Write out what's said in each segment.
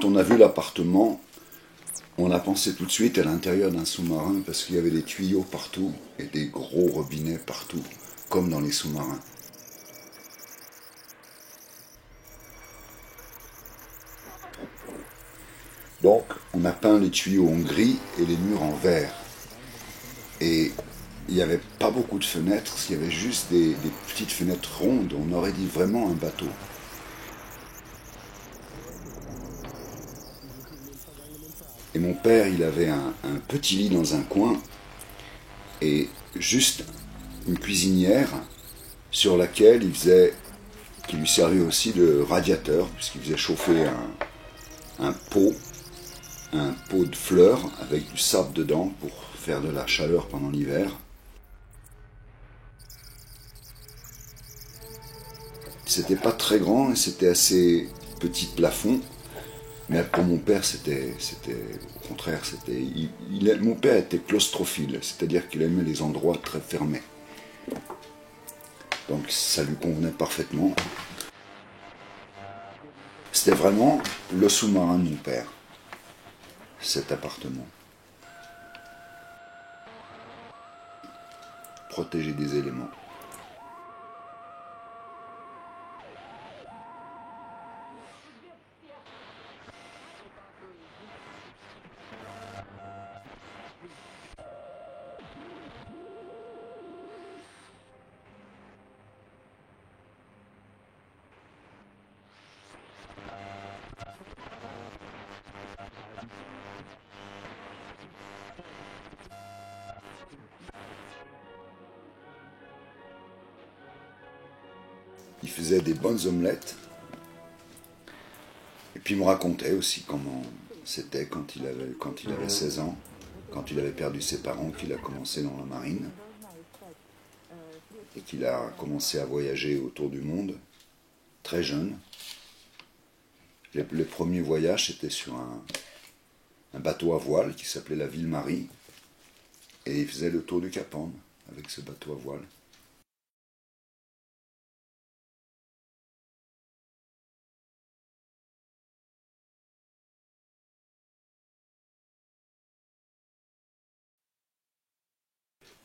quand on a vu l'appartement, on a pensé tout de suite à l'intérieur d'un sous-marin parce qu'il y avait des tuyaux partout et des gros robinets partout, comme dans les sous-marins. Donc, on a peint les tuyaux en gris et les murs en vert. Et il n'y avait pas beaucoup de fenêtres, il y avait juste des petites fenêtres rondes. On aurait dit vraiment un bateau. Et mon père, il avait un petit lit dans un coin et juste une cuisinière sur laquelle qui lui servait aussi de radiateur, puisqu'il faisait chauffer un pot, un pot de fleurs avec du sable dedans pour faire de la chaleur pendant l'hiver. C'était pas très grand et c'était assez petit plafond, mais pour mon père c'était au contraire mon père était claustrophile, c'est-à-dire qu'il aimait les endroits très fermés. Donc ça lui convenait parfaitement. C'était vraiment le sous-marin de mon père, cet appartement. Protégé des éléments. Il faisait des bonnes omelettes. Et puis il me racontait aussi comment c'était quand il avait 16 ans, quand il avait perdu ses parents, qu'il a commencé dans la marine et qu'il a commencé à voyager autour du monde, très jeune. Les premiers voyages, c'était sur un bateau à voile qui s'appelait la Ville-Marie. Et il faisait le tour du Cap Horn avec ce bateau à voile.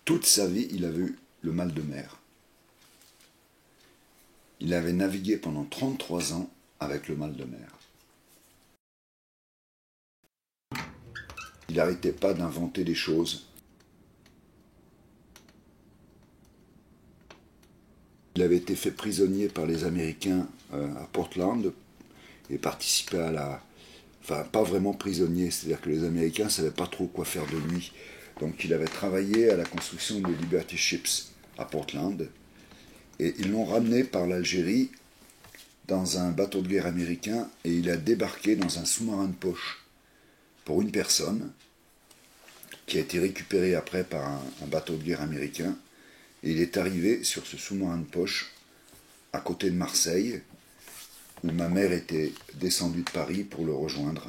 Toute sa vie, il avait eu le mal de mer. Il avait navigué pendant 33 ans avec le mal de mer. Il n'arrêtait pas d'inventer des choses. Il avait été fait prisonnier par les Américains à Portland et participait à la... Enfin, pas vraiment prisonnier, c'est-à-dire que les Américains ne savaient pas trop quoi faire de lui. Donc il avait travaillé à la construction de Liberty Ships à Portland. Et ils l'ont ramené par l'Algérie dans un bateau de guerre américain et il a débarqué dans un sous-marin de poche pour une personne qui a été récupéré après par un bateau de guerre américain. Et il est arrivé sur ce sous-marin de poche à côté de Marseille, où ma mère était descendue de Paris pour le rejoindre.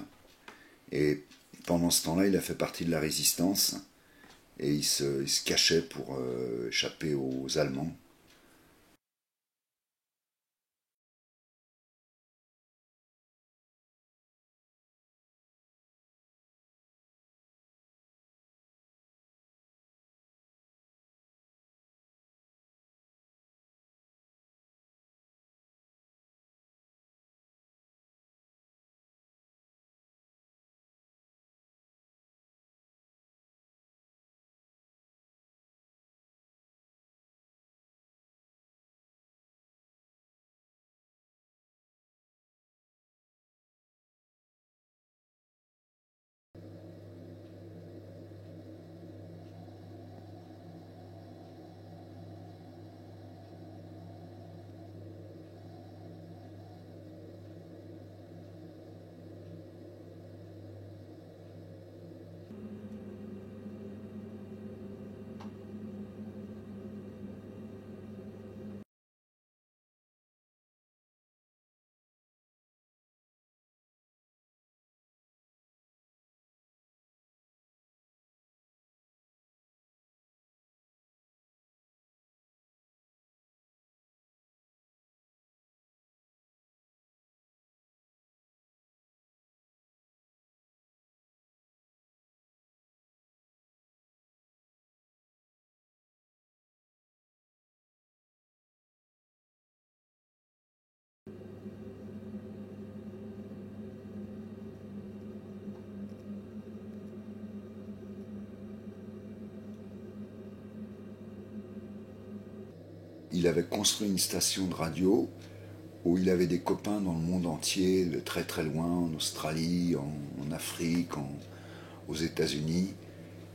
Et pendant ce temps-là, il a fait partie de la résistance et il se cachait pour échapper aux Allemands. il avait construit une station de radio où il avait des copains dans le monde entier, de très très loin, en Australie, en Afrique, aux États-Unis.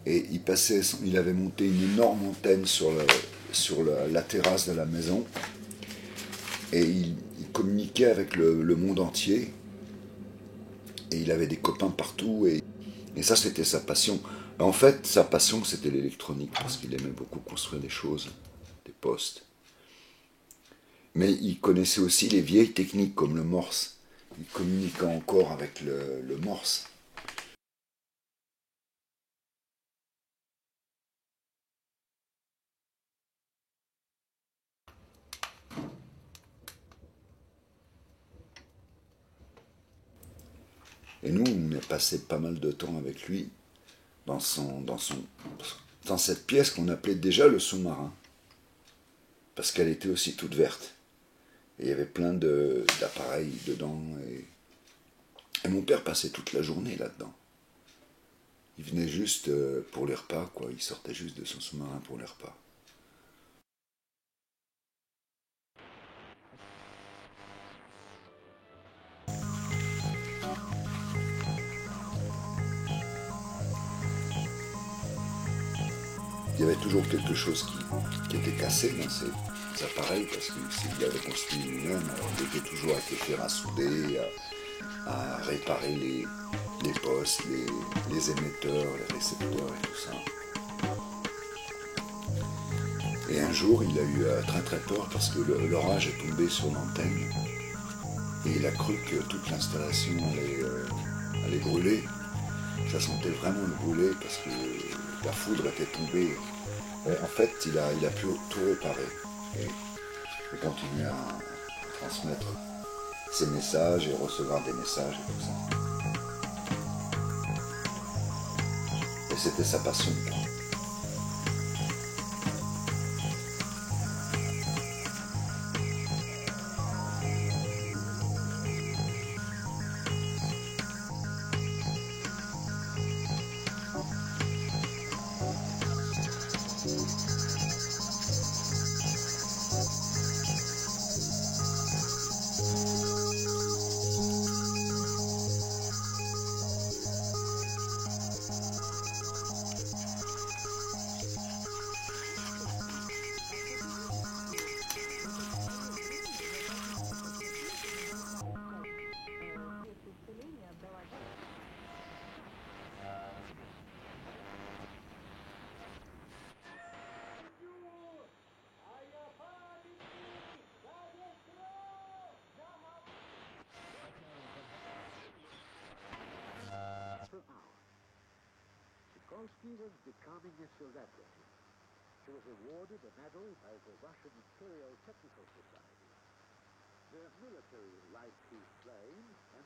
Et il avait monté une énorme antenne sur la terrasse de la maison. Et il communiquait avec le monde entier. Et il avait des copains partout. Et ça, c'était sa passion. En fait, sa passion, c'était l'électronique, parce qu'il aimait beaucoup construire des choses, des postes. Mais il connaissait aussi les vieilles techniques comme le Morse. Il communiquait encore avec le Morse. Et nous, on a passé pas mal de temps avec lui dans cette pièce qu'on appelait déjà le sous-marin. Parce qu'elle était aussi toute verte. Et il y avait plein d'appareils dedans. Et mon père passait toute la journée là-dedans. Il venait juste pour les repas, quoi. Il sortait juste de son sous-marin pour les repas. Il y avait toujours quelque chose qui était cassé dans ces appareils, parce qu'il avait construit lui-même, alors il était toujours avec les fers à souder, à réparer les postes, les émetteurs, les récepteurs et tout ça. Et un jour, il a eu très très peur parce que l'orage est tombé sur l'antenne et il a cru que toute l'installation allait brûler. Ça sentait vraiment le brûler parce que la foudre était tombée. Et en fait, il a pu tout réparer et continuer à transmettre ses messages et recevoir des messages et tout ça. Et c'était sa passion. Tucholsky was becoming a celebrity. She was awarded a medal by the Russian Imperial Technical Society. The military light peace plane and